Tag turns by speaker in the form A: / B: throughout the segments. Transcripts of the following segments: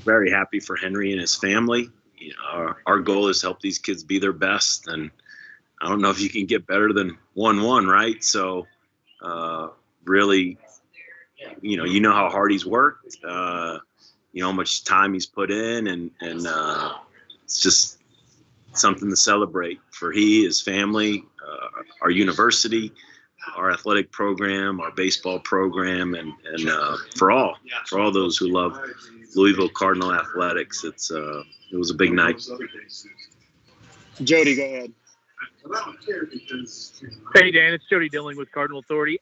A: very happy for Henry and his family. Our goal is to help these kids be their best, and I don't know if you can get better than 1-1, right? So, really, how hard he's worked, how much time he's put in, and it's just something to celebrate for his family, our university, our athletic program, our baseball program, and for all those who love Louisville Cardinal athletics. It was a big night.
B: Jody, go ahead.
C: Hey, Dan, it's Jody Dilling with Cardinal Authority.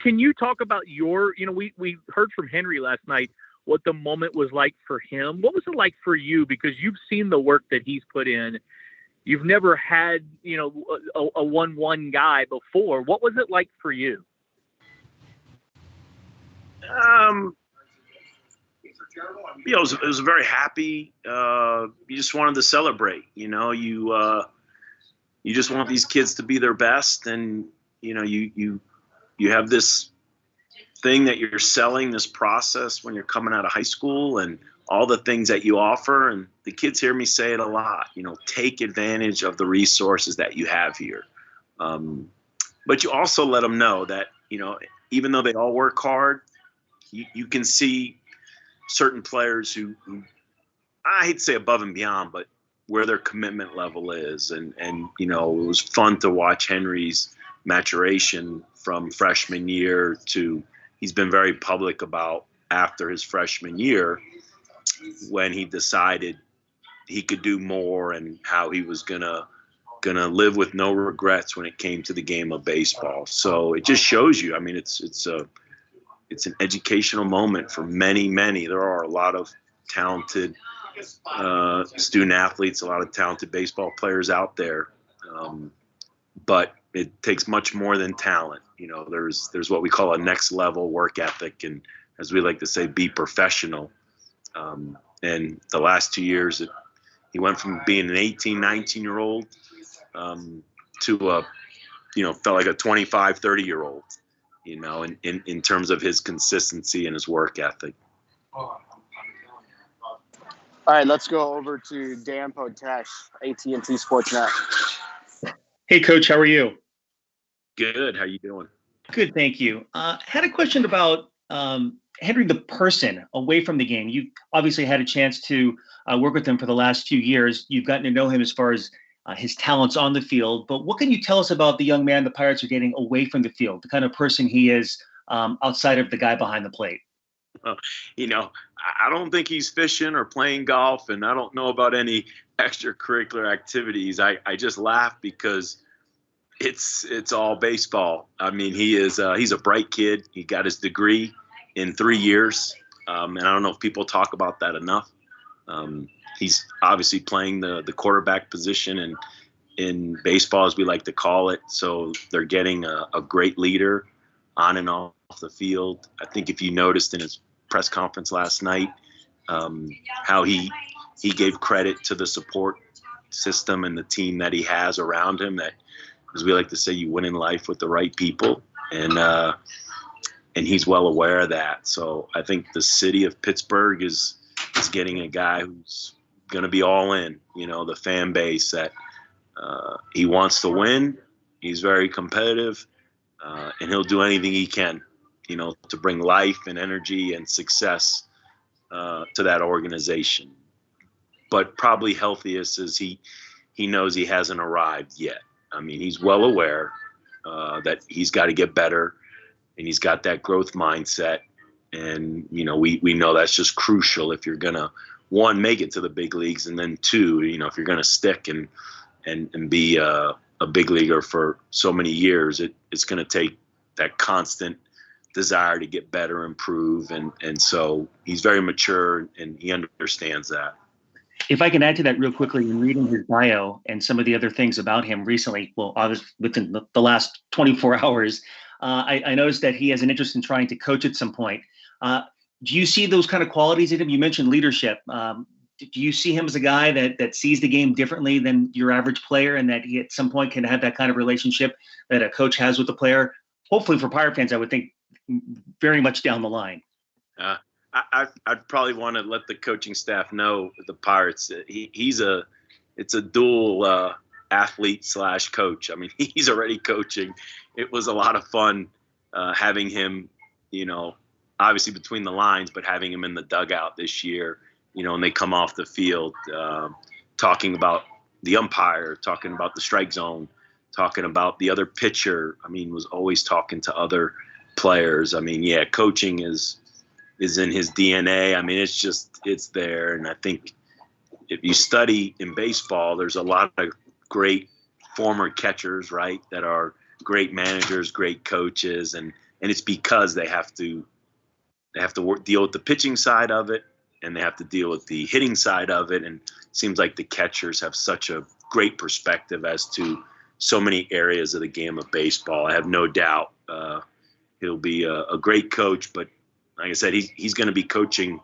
C: Can you talk about we heard from Henry last night what the moment was like for him. What was it like for you? Because you've seen the work that he's put in. You've never had, a 1-1 guy before. What was it like for you?
A: It was very happy. You just wanted to celebrate. You just want these kids to be their best, and you have this thing that you're selling, this process when you're coming out of high school, and all the things that you offer. And the kids hear me say it a lot. Take advantage of the resources that you have here. But you also let them know that even though they all work hard, you can see certain players who I hate to say above and beyond, but where their commitment level is. And it was fun to watch Henry's maturation from freshman year to he's been very public about after his freshman year when he decided he could do more and how he was gonna live with no regrets when it came to the game of baseball. So it just shows you. I mean, it's an educational moment for many. There are a lot of talented student athletes, a lot of talented baseball players out there, but it takes much more than talent. There's what we call a next level work ethic, and as we like to say, be professional. And the last 2 years, he went from being an 18, 19-year-old to felt like a 25, 30-year-old. In terms of his consistency and his work ethic.
B: All right, let's go over to Dan Potesh, AT&T Sportsnet.
D: Hey, Coach, how are you?
A: Good. How you doing?
D: Good, thank you. Had a question about Henry the person away from the game. You obviously had a chance to work with him for the last few years. You've gotten to know him as far as his talents on the field, but what can you tell us about the young man the Pirates are getting away from the field, the kind of person he is outside of the guy behind the plate?
A: I don't think he's fishing or playing golf, and I don't know about any extracurricular activities. I just laugh because it's all baseball. I mean, he's a bright kid. He got his degree in 3 years, and I don't know if people talk about that enough. He's obviously playing the quarterback position and in baseball, as we like to call it. So they're getting a great leader on and off the field. I think if you noticed in his press conference last night, how he gave credit to the support system and the team that he has around him, that, as we like to say, you win in life with the right people. And he's well aware of that. So I think the city of Pittsburgh is getting a guy who's going to be all in, the fan base, that he wants to win. He's very competitive, and he'll do anything he can, to bring life and energy and success to that organization. But probably healthiest is he knows he hasn't arrived yet. I mean, he's well aware that he's got to get better, and he's got that growth mindset. And, we know that's just crucial if you're going to, one, make it to the big leagues, and then two, if you're going to stick and be a big leaguer for so many years, it's going to take that constant desire to get better, improve. And so he's very mature, and he understands that.
D: If I can add to that real quickly, in reading his bio and some of the other things about him recently, well, obviously within the last 24 hours, I noticed that he has an interest in trying to coach at some point. Do you see those kind of qualities in him? You mentioned leadership. Do you see him as a guy that sees the game differently than your average player, and that he at some point can have that kind of relationship that a coach has with the player? Hopefully for Pirate fans, I would think very much down the line.
A: I'd probably want to let the coaching staff know the Pirates. It's a dual athlete / coach. I mean, he's already coaching. It was a lot of fun having him, obviously between the lines, but having him in the dugout this year, and they come off the field talking about the umpire, talking about the strike zone, talking about the other pitcher. I mean, was always talking to other players. I mean, yeah, coaching is in his DNA. I mean, it's there. And I think if you study in baseball, there's a lot of great former catchers, right, that are great managers, great coaches, and it's because they have to deal with the pitching side of it, and they have to deal with the hitting side of it. And it seems like the catchers have such a great perspective as to so many areas of the game of baseball. I have no doubt he'll be a great coach, but like I said, he's going to be coaching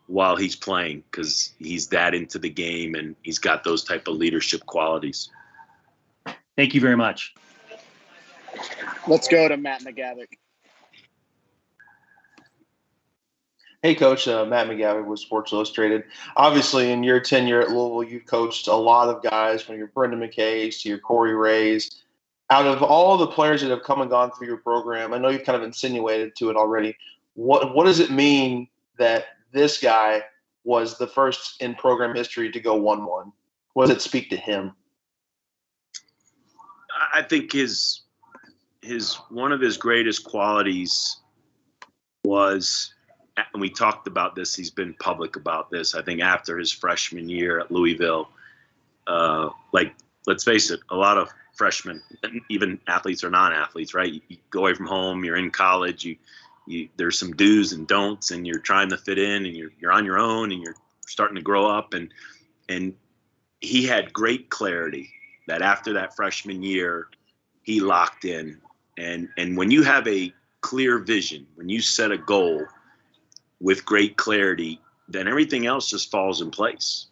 A: while he's playing because he's that into the game and he's got those type of leadership qualities.
D: Thank you very much.
B: Let's go to Matt McGavick.
E: Hey, Coach. Matt McGavick with Sports Illustrated. Obviously, in your tenure at Louisville, you've coached a lot of guys, from your Brendan McKays to your Corey Rays. Out of all the players that have come and gone through your program, I know you've kind of insinuated to it already. What does it mean that this guy was the first in program history to go 1-1? What does it speak to him?
A: I think his one of his greatest qualities was, and we talked about this, he's been public about this, I think after his freshman year at Louisville, let's face it, a lot of freshmen, even athletes or non-athletes, right? You go away from home, you're in college, there's some do's and don'ts, and you're trying to fit in, and you're on your own, and you're starting to grow up, and he had great clarity that after that freshman year, he locked in. And when you have a clear vision, when you set a goal with great clarity, then everything else just falls in place.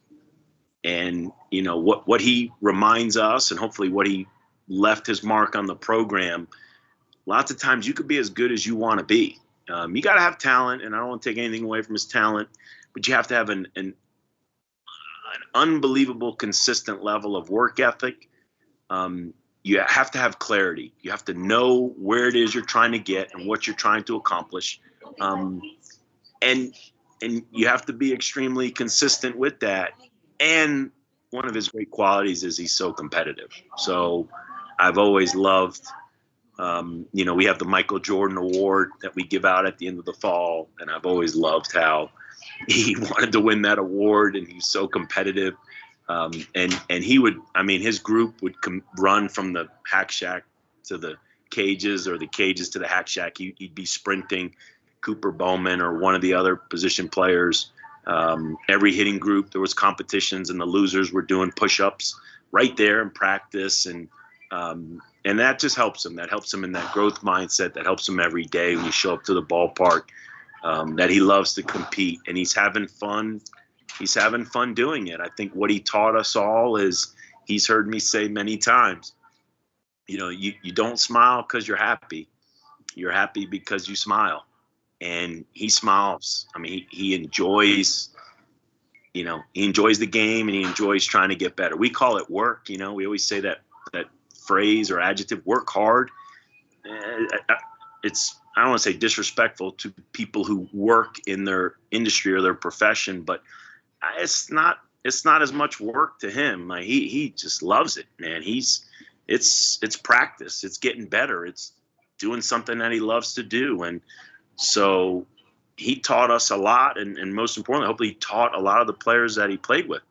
A: And, what he reminds us, and hopefully what he left his mark on the program, lots of times you could be as good as you want to be. You got to have talent, and I don't want to take anything away from his talent, but you have to have an unbelievable, consistent level of work ethic. You have to have clarity. You have to know where it is you're trying to get and what you're trying to accomplish. And you have to be extremely consistent with that. And one of his great qualities is he's so competitive. So I've always loved, we have the Michael Jordan Award that we give out at the end of the fall. And I've always loved how he wanted to win that award, and he's so competitive. And he would, his group would run from the hack shack to the cages, or the cages to the hack shack. He'd be sprinting Cooper Bowman or one of the other position players. Every hitting group, there was competitions, and the losers were doing push-ups right there in practice. And that just helps him. That helps him in that growth mindset. That helps him every day when you show up to the ballpark, that he loves to compete, and he's having fun. He's having fun doing it. I think what he taught us all is, he's heard me say many times, you don't smile because you're happy. You're happy because you smile. And he smiles. He enjoys, he enjoys the game, and he enjoys trying to get better. We call it work. We always say that phrase or adjective, work hard. It's, I don't want to say disrespectful to people who work in their industry or their profession, but it's not as much work to him. He just loves it, man. It's practice. It's getting better. It's doing something that he loves to do. And so he taught us a lot. And most importantly, hopefully he taught a lot of the players that he played with,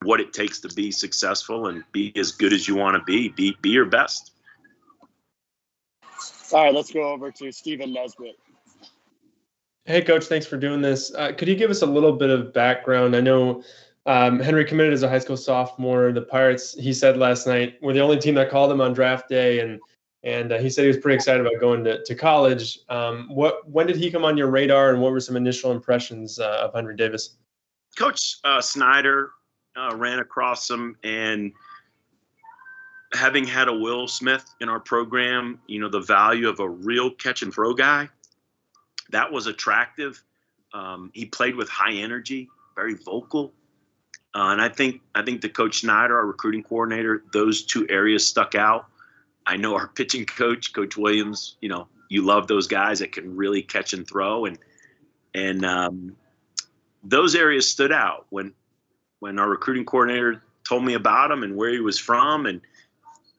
A: what it takes to be successful and be as good as you want to be your best.
B: All right, let's go over to Stephen Nesbitt.
F: Hey, Coach, thanks for doing this. Could you give us a little bit of background? I know Henry committed as a high school sophomore. The Pirates, he said last night, were the only team that called him on draft day, and he said he was pretty excited about going to college. When did he come on your radar, and what were some initial impressions of Henry Davis?
A: Coach Snyder ran across him, and having had a Will Smith in our program, the value of a real catch and throw guy. that was attractive. He played with high energy, very vocal. And I think the Coach Schneider, our recruiting coordinator, those two areas stuck out. I know our pitching coach, Coach Williams, you love those guys that can really catch and throw. And those areas stood out when our recruiting coordinator told me about him and where he was from, and,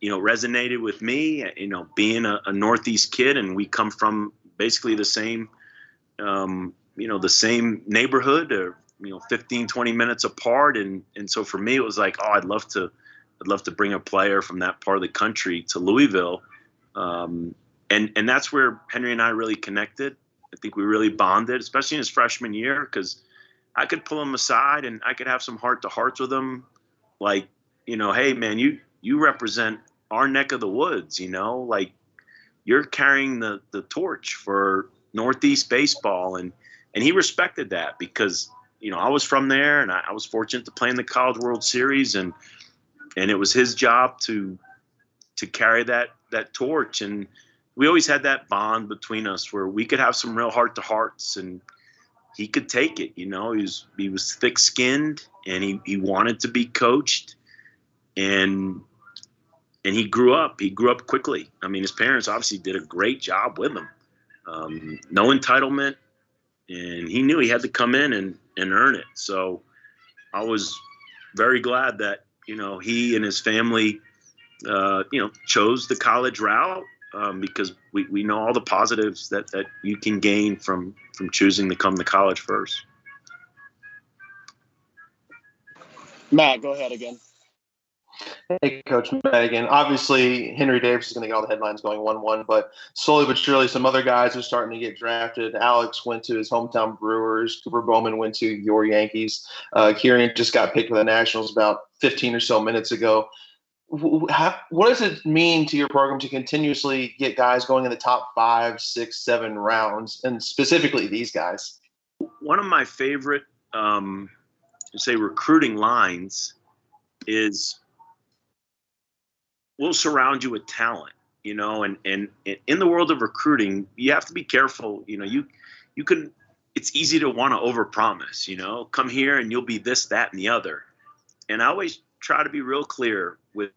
A: resonated with me, being a Northeast kid, and we come from basically the same, the same neighborhood, or 15, 20 minutes apart. And so for me, it was like, I'd love to bring a player from that part of the country to Louisville. And that's where Henry and I really connected. I think we really bonded, especially in his freshman year, because I could pull him aside and I could have some heart-to-hearts with him. Like, hey, man, you represent our neck of the woods, like you're carrying the torch for Northeast baseball. And he respected that because, I was from there, and I was fortunate to play in the College World Series, and it was his job to carry that torch. And we always had that bond between us where we could have some real heart-to-hearts, and he could take it. He was thick-skinned, and he wanted to be coached, and he grew up. He grew up quickly. I mean, his parents obviously did a great job with him. No entitlement, and he knew he had to come in and earn it. So I was very glad that, he and his family, chose the college route, because we know all the positives that you can gain from choosing to come to college first.
B: Matt, go ahead again.
E: Hey, Coach, Matt again. Obviously, Henry Davis is going to get all the headlines going 1-1, but slowly but surely some other guys are starting to get drafted. Alex went to his hometown Brewers. Cooper Bowman went to your Yankees. Kieran just got picked for the Nationals about 15 or so minutes ago. What does it mean to your program to continuously get guys going in the top 5, 6, 7 rounds, and specifically these guys?
A: One of my favorite, recruiting lines is, we'll surround you with talent, and in the world of recruiting, you have to be careful. You can, it's easy to want to overpromise, come here and you'll be this, that, and the other. And I always try to be real clear with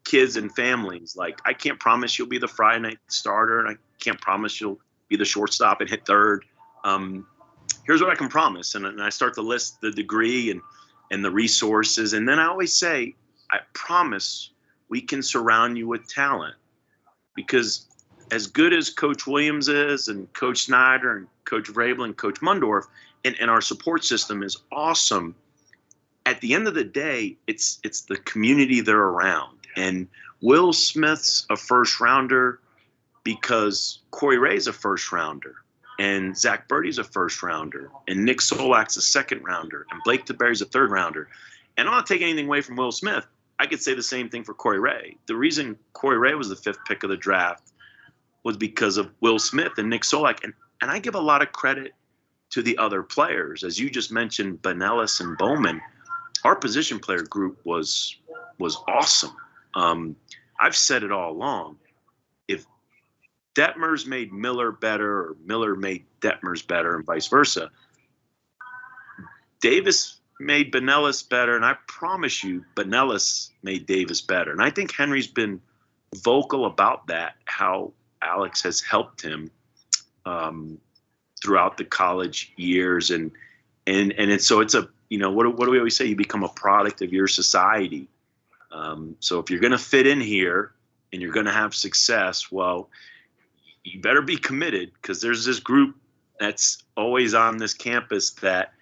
A: kids and families. Like, I can't promise you'll be the Friday night starter, and I can't promise you'll be the shortstop and hit third. Here's what I can promise. And I start to list the degree and the resources. And then I always say, I promise we can surround you with talent, because as good as Coach Williams is, and Coach Snyder and Coach Vrabel and Coach Mundorf, and our support system is awesome, at the end of the day, it's the community they're around. And Will Smith's a first rounder because Corey Ray's a first rounder, and Zach Birdie's a first rounder, and Nick Solak's a second rounder, and Blake DeBerry's a third rounder. And I'm not taking anything away from Will Smith. I could say the same thing for Corey Ray. The reason Corey Ray was the 5th pick of the draft was because of Will Smith and Nick Solak. And I give a lot of credit to the other players. As you just mentioned, Benellis and Bowman, our position player group was awesome. I've said it all along. If Detmers made Miller better, or Miller made Detmers better, and vice versa, Davis made Benellis better, and I promise you, Benellis made Davis better. And I think Henry's been vocal about that, how Alex has helped him throughout the college years, and so it's a, what do we always say? You become a product of your society. So if you're going to fit in here and you're going to have success, well, you better be committed, because there's this group that's always on this campus that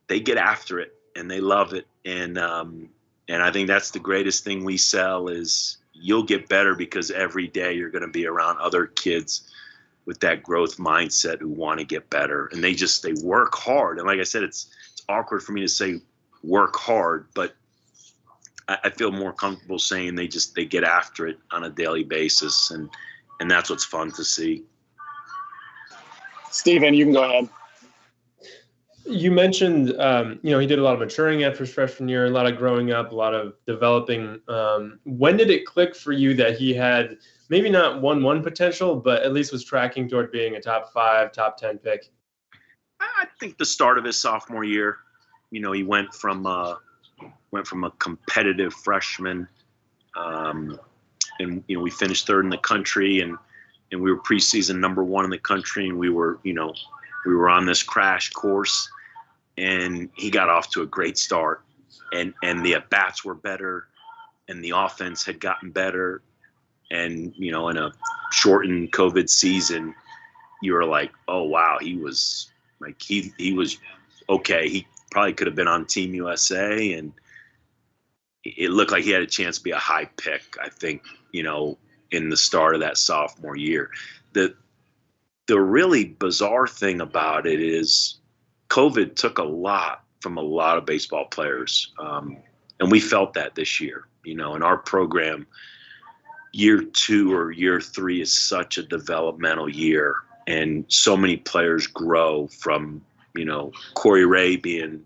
A: they get after it and they love it. And I think that's the greatest thing we sell is you'll get better because every day you're going to be around other kids with that growth mindset who want to get better. And they work hard. And like I said, it's awkward for me to say work hard, but I feel more comfortable saying they get after it on a daily basis. And that's what's fun to see.
B: Steven, you can go ahead.
F: You mentioned, he did a lot of maturing after his freshman year, a lot of growing up, a lot of developing. When did it click for you that he had maybe not 1-1 potential, but at least was tracking toward being a top 5, top 10 pick?
A: I think the start of his sophomore year, he went from a competitive freshman, and we finished third in the country, and we were preseason number 1 in the country, and we were on this crash course, and he got off to a great start, and the at-bats were better, and the offense had gotten better, and in a shortened COVID season, you were like, oh wow, he was okay. He probably could have been on Team USA, and it looked like he had a chance to be a high pick, I think, in the start of that sophomore year. The really bizarre thing about it is COVID took a lot from a lot of baseball players. And we felt that this year, in our program. Year 2 or year 3 is such a developmental year, and so many players grow from, Corey Ray being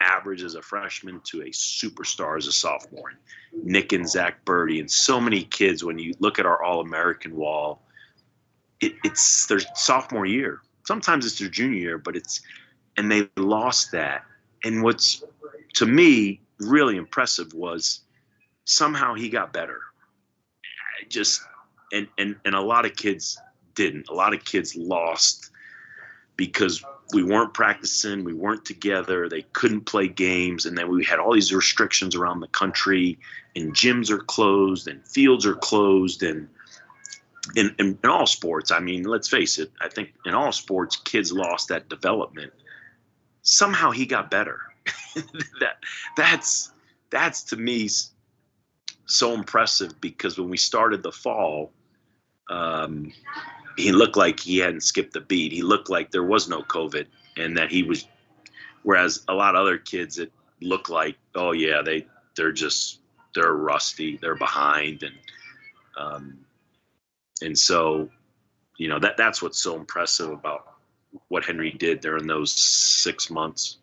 A: average as a freshman to a superstar as a sophomore. Nick and Zach Birdie, and so many kids. When you look at our All-American wall, it's their sophomore year. Sometimes it's their junior year, and they lost that. And what's, to me, really impressive was somehow he got better. And a lot of kids didn't. A lot of kids lost because we weren't practicing, we weren't together, they couldn't play games, and then we had all these restrictions around the country, and gyms are closed, and fields are closed, and in all sports, I mean, let's face it, I think in all sports, kids lost that development. Somehow he got better. That's to me so impressive, because when we started the fall, he looked like he hadn't skipped a beat. He looked like there was no COVID, and that he was, whereas a lot of other kids, it looked like, oh yeah, they're rusty, they're behind. And so, that's what's so impressive about what Henry did during those 6 months.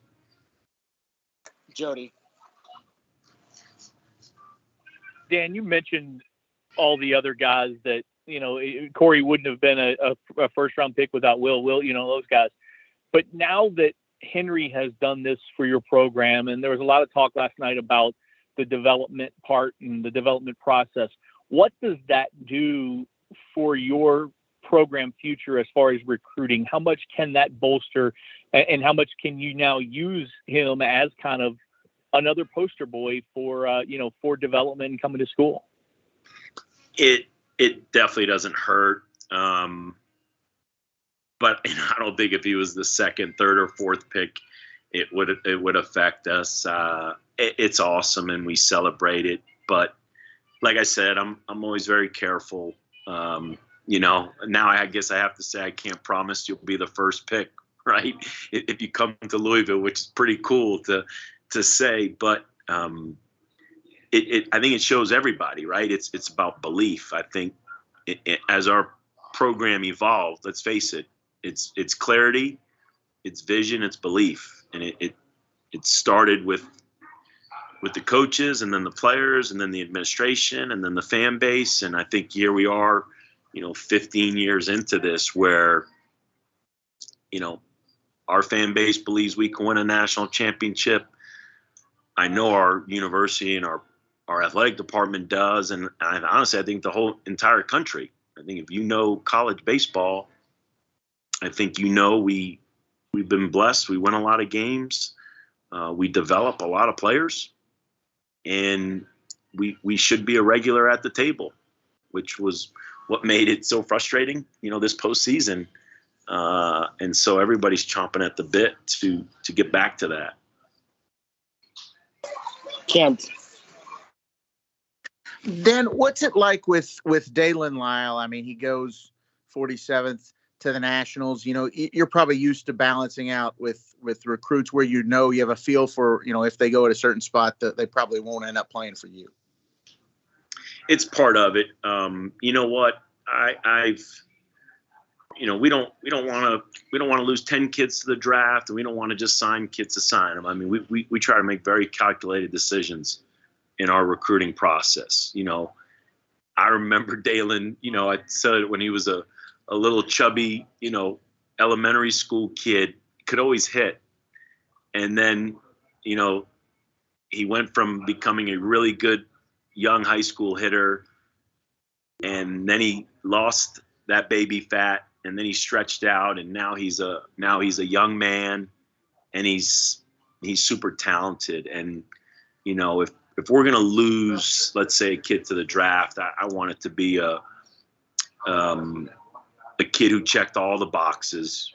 B: Jody.
C: Dan, you mentioned all the other guys that, Corey wouldn't have been a first-round pick without Will, those guys. But now that Henry has done this for your program, and there was a lot of talk last night about the development part and the development process, what does that do for your program future as far as recruiting? How much can that bolster, and how much can you now use him as kind of another poster boy for development and coming to school?
A: It definitely doesn't hurt. But I don't think if he was the second, third, or fourth pick, it would affect us. It's awesome, and we celebrate it. But like I said, I'm always very careful. Now I guess I have to say I can't promise you'll be the first pick, right? If you come to Louisville, which is pretty cool to say, but I think it shows everybody, right? It's about belief. I think as our program evolved, let's face it, it's clarity, it's vision, it's belief, and it started with the coaches, and then the players, and then the administration, and then the fan base, and I think here we are, 15 years into this, where our fan base believes we can win a national championship. I know our university and our athletic department does, and honestly, I think the whole entire country. I think if you know college baseball, I think we've been blessed. We win a lot of games. We develop a lot of players, and we should be a regular at the table, which was what made it so frustrating, this postseason. And so everybody's chomping at the bit to get back to that.
B: Kent.
G: Dan, what's it like with Dalen Lyle? I mean, he goes 47th to the Nationals. You're probably used to balancing out with recruits where you have a feel for, if they go at a certain spot that they probably won't end up playing for you.
A: It's part of it. You know what? We don't want to lose 10 kids to the draft, and we don't want to just sign kids to sign them. I mean, we try to make very calculated decisions in our recruiting process. I remember Dalen, I said it when he was a little chubby, elementary school kid, could always hit. And then, he went from becoming a really good young high school hitter, and then he lost that baby fat, and then he stretched out, and now he's a young man, and he's super talented. And if we're gonna lose, let's say, a kid to the draft, I want it to be a kid who checked all the boxes.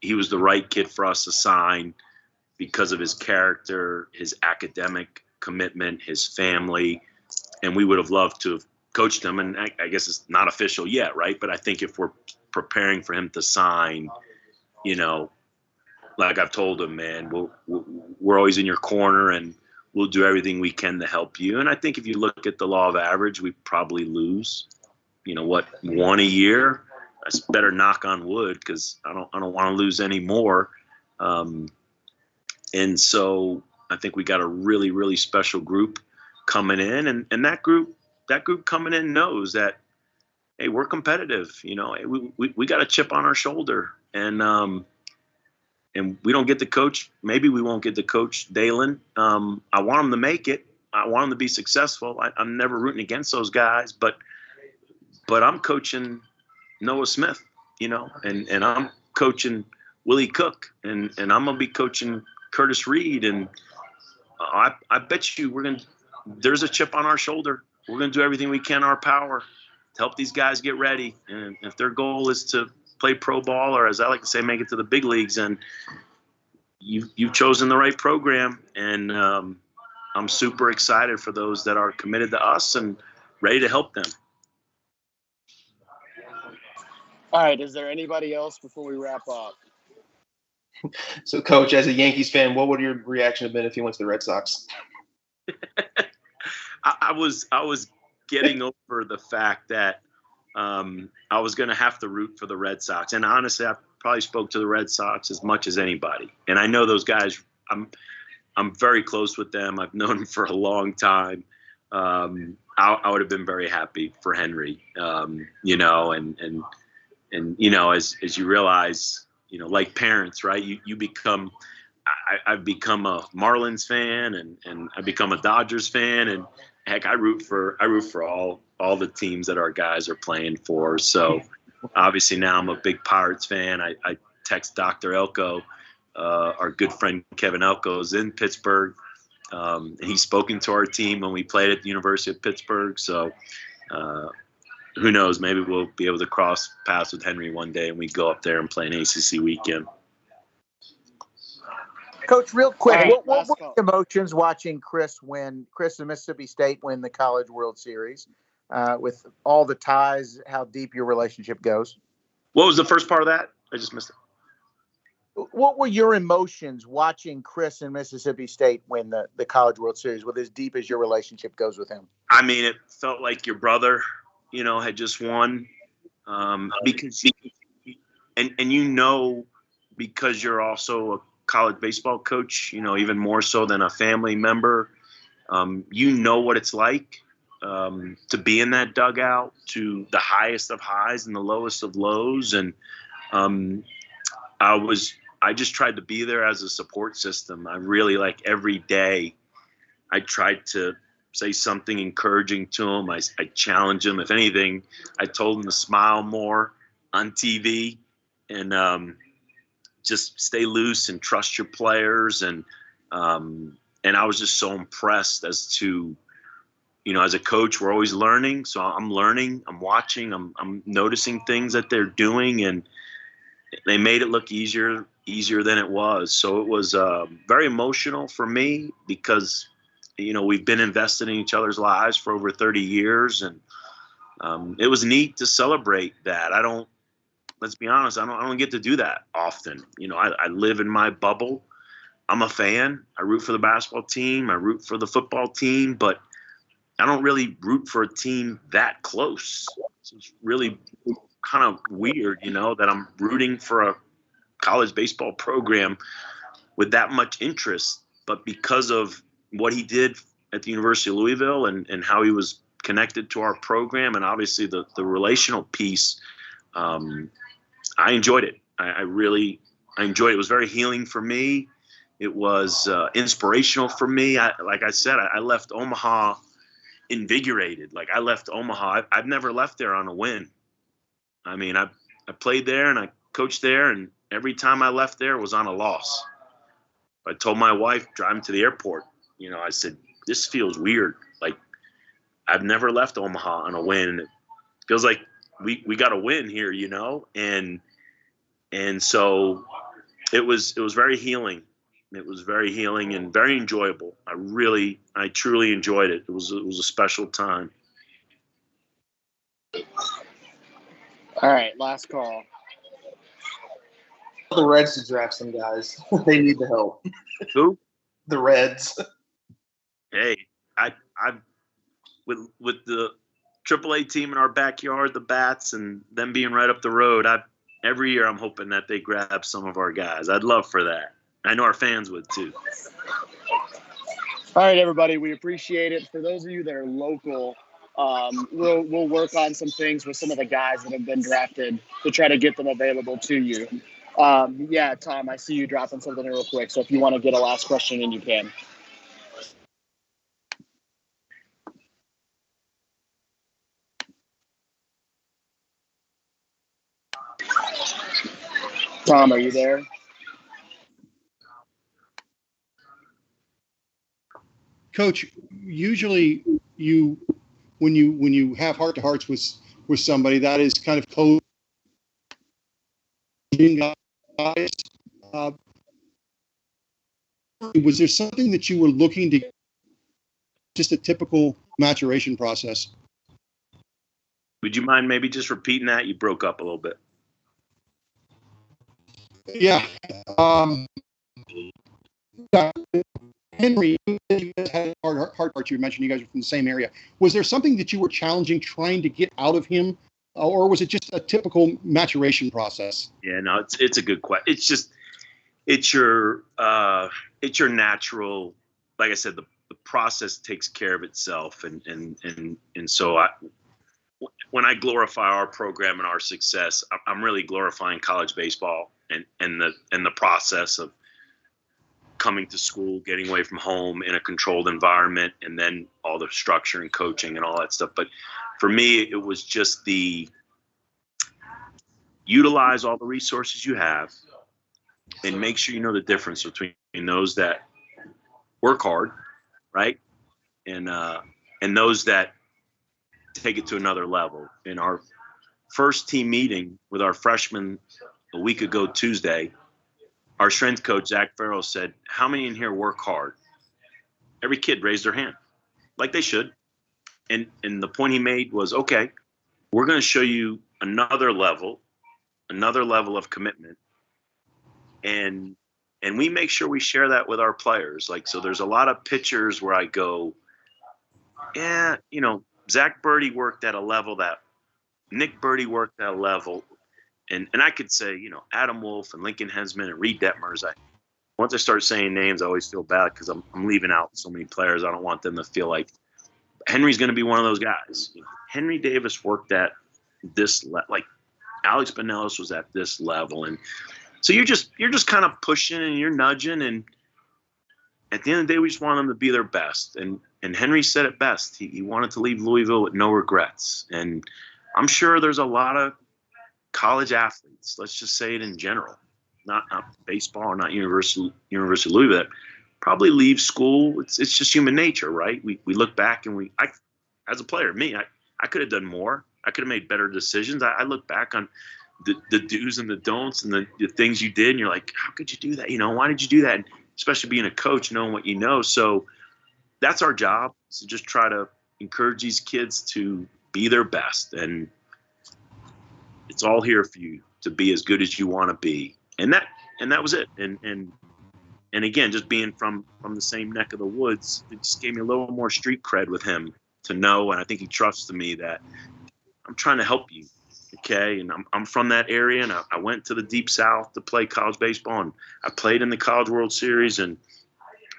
A: He was the right kid for us to sign because of his character, his academic commitment, his family, and we would have loved to have coached him. And I guess it's not official yet, right? But I think if we're preparing for him to sign, like I've told him, man, we're always in your corner, and we'll do everything we can to help you. And I think if you look at the law of average, we probably lose, one a year. That's better, knock on wood, because I don't want to lose any more. And so I think we got a really, really special group coming in, and that group coming in knows that, hey, we're competitive. We got a chip on our shoulder, and we don't get to coach. Maybe we won't get to coach Dalen. I want him to make it. I want him to be successful. I'm never rooting against those guys, but I'm coaching Noah Smith, and I'm coaching Willie Cook, and I'm gonna be coaching Curtis Reed, and I bet you there's a chip on our shoulder. We're gonna do everything we can in our power to help these guys get ready. And if their goal is to play pro ball, or as I like to say, make it to the big leagues, and you've chosen the right program. And I'm super excited for those that are committed to us and ready to help them.
B: All right. Is there anybody else before we wrap up?
E: So, Coach, as a Yankees fan, what would your reaction have been if he went to the Red Sox?
A: I was getting over the fact that I was going to have to root for the Red Sox. And honestly, I probably spoke to the Red Sox as much as anybody. And I know those guys. I'm very close with them. I've known them for a long time. I would have been very happy for Henry, and as you realize, like parents, right? You become. I've become a Marlins fan, and I become a Dodgers fan, and heck, I root for all the teams that our guys are playing for. So obviously now I'm a big Pirates fan. I text Dr. Elko, our good friend Kevin Elko is in Pittsburgh. He's spoken to our team when we played at the University of Pittsburgh. So who knows? Maybe we'll be able to cross paths with Henry one day, and we go up there and play an ACC weekend.
G: Coach, real quick,
B: All right,
G: what were the emotions watching Chris and Mississippi State win the College World Series? With all the ties, how deep your relationship goes?
A: What was the first part of that? I just missed it.
G: What were your emotions watching Chris and Mississippi State win the College World Series, with as deep as your relationship goes with him?
A: I mean, it felt like your brother, had just won, because because you're also a college baseball coach, even more so than a family member, what it's like to be in that dugout, to the highest of highs and the lowest of lows. And I just tried to be there as a support system. I really, like, every day I tried to say something encouraging to him. I challenged him. If anything, I told him to smile more on TV, and just stay loose and trust your players. And I was just so impressed as to, as a coach, we're always learning. So I'm learning, I'm watching, I'm noticing things that they're doing, and they made it look easier than it was. So it was very emotional for me, because, we've been invested in each other's lives for over 30 years. And it was neat to celebrate that. Let's be honest, I don't get to do that often. I live in my bubble. I'm a fan. I root for the basketball team. I root for the football team, but I don't really root for a team that close. It's really kind of weird, that I'm rooting for a college baseball program with that much interest. But because of what he did at the University of Louisville and how he was connected to our program, and obviously the relational piece. I enjoyed it. I enjoyed it. It was very healing for me. It was inspirational for me. Like I said, I left Omaha invigorated. Like I left Omaha. I've never left there on a win. I mean, I played there and I coached there, and every time I left there was on a loss. I told my wife driving to the airport, I said, this feels weird. Like I've never left Omaha on a win. It feels like we got a win here, and so it was very healing. It was very healing and very enjoyable. I truly enjoyed it. It was a special time.
B: All right, last call.
E: The Reds to draft some guys. They need the help.
A: Who?
E: The Reds.
A: Hey, I with the AAA team in our backyard, the Bats, and them being right up the road, every year I'm hoping that they grab some of our guys. I'd love for that. I know our fans would too.
B: All right, everybody, we appreciate it. For those of you that are local, we'll work on some things with some of the guys that have been drafted to try to get them available to you. Yeah, Tom, I see you dropping something real quick. So if you want to get a last question in, you can. Tom, are you there?
H: Coach, usually when you have heart-to-hearts with somebody, that is kind of code guys. Was there something that you were looking to, just a typical maturation process?
A: Would you mind maybe just repeating that? You broke up a little bit.
H: Yeah. Henry, you guys had a hard part. You mentioned you guys were from the same area. Was there something that you were challenging, trying to get out of him, or was it just a typical maturation process?
A: Yeah, no, it's a good question. It's your natural. Like I said, the process takes care of itself, and so when I glorify our program and our success, I'm really glorifying college baseball and the process of coming to school, getting away from home in a controlled environment, and then all the structure and coaching and all that stuff. But for me, it was just utilize all the resources you have and make sure you know the difference between those that work hard, right? And those that take it to another level. In our first team meeting with our freshmen a week ago Tuesday, our strength coach, Zach Farrell, said, how many in here work hard? Every kid raised their hand, like they should. And the point he made was, okay, we're going to show you another level of commitment. And we make sure we share that with our players. Like, so there's a lot of pictures where I go, yeah, Zach Birdie worked at a level that Nick Birdie worked at a level. And I could say, Adam Wolf and Lincoln Hensman and Reed Detmers. Once I start saying names, I always feel bad because I'm leaving out so many players. I don't want them to feel like Henry's going to be one of those guys. Henry Davis worked at this like Alex Benelis was at this level, and so you're just kind of pushing and you're nudging, and at the end of the day, we just want them to be their best. And Henry said it best. He wanted to leave Louisville with no regrets, and I'm sure there's a lot of college athletes, let's just say it in general, not baseball or not University of Louisville, that probably leave school. It's just human nature, right? We look back and as a player, I could have done more. I could have made better decisions. I look back on the do's and the don'ts and the things you did, and you're like, how could you do that? Why did you do that? And especially being a coach, knowing what you know. So that's our job, is to just try to encourage these kids to be their best. And it's all here for you to be as good as you want to be. And that was it. And again, just being from the same neck of the woods, it just gave me a little more street cred with him to know. And I think he trusts me that I'm trying to help you. Okay. And I'm from that area, and I went to the Deep South to play college baseball, and I played in the College World Series. And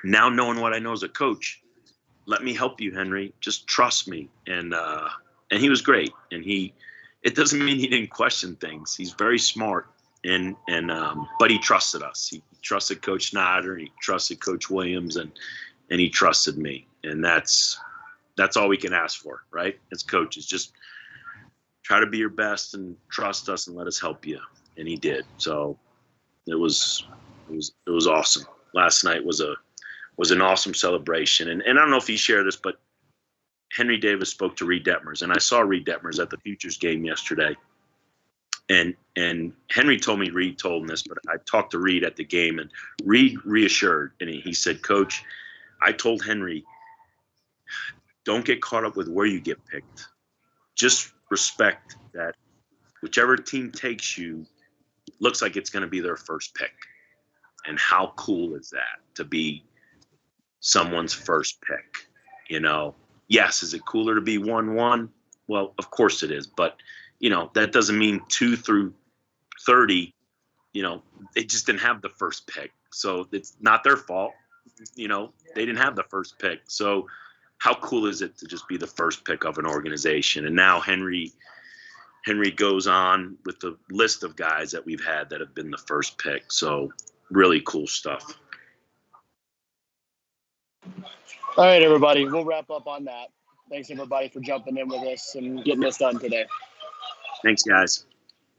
A: now knowing what I know as a coach, let me help you, Henry. Just trust me. And he was great. And it doesn't mean he didn't question things. He's very smart. But he trusted us. He trusted Coach Snyder. He trusted Coach Williams, and he trusted me. And that's all we can ask for, right? As coaches, just try to be your best and trust us and let us help you. And he did. So it was awesome. Last night was an awesome celebration. And I don't know if he shared this, but Henry Davis spoke to Reed Detmers, and I saw Reed Detmers at the Futures game yesterday. And Henry told me Reed told him this, but I talked to Reed at the game, and Reed reassured, and he said, Coach, I told Henry, don't get caught up with where you get picked. Just respect that whichever team takes you, looks like it's going to be their first pick. And how cool is that to be someone's first pick? Yes, is it cooler to be 1-1? Well, of course it is. But, that doesn't mean 2 through 30, they just didn't have the first pick. So it's not their fault. They didn't have the first pick. So how cool is it to just be the first pick of an organization? And now Henry goes on with the list of guys that we've had that have been the first pick. So really cool stuff.
B: All right, everybody. We'll wrap up on that. Thanks, everybody, for jumping in with us and getting this done today.
A: Thanks, guys.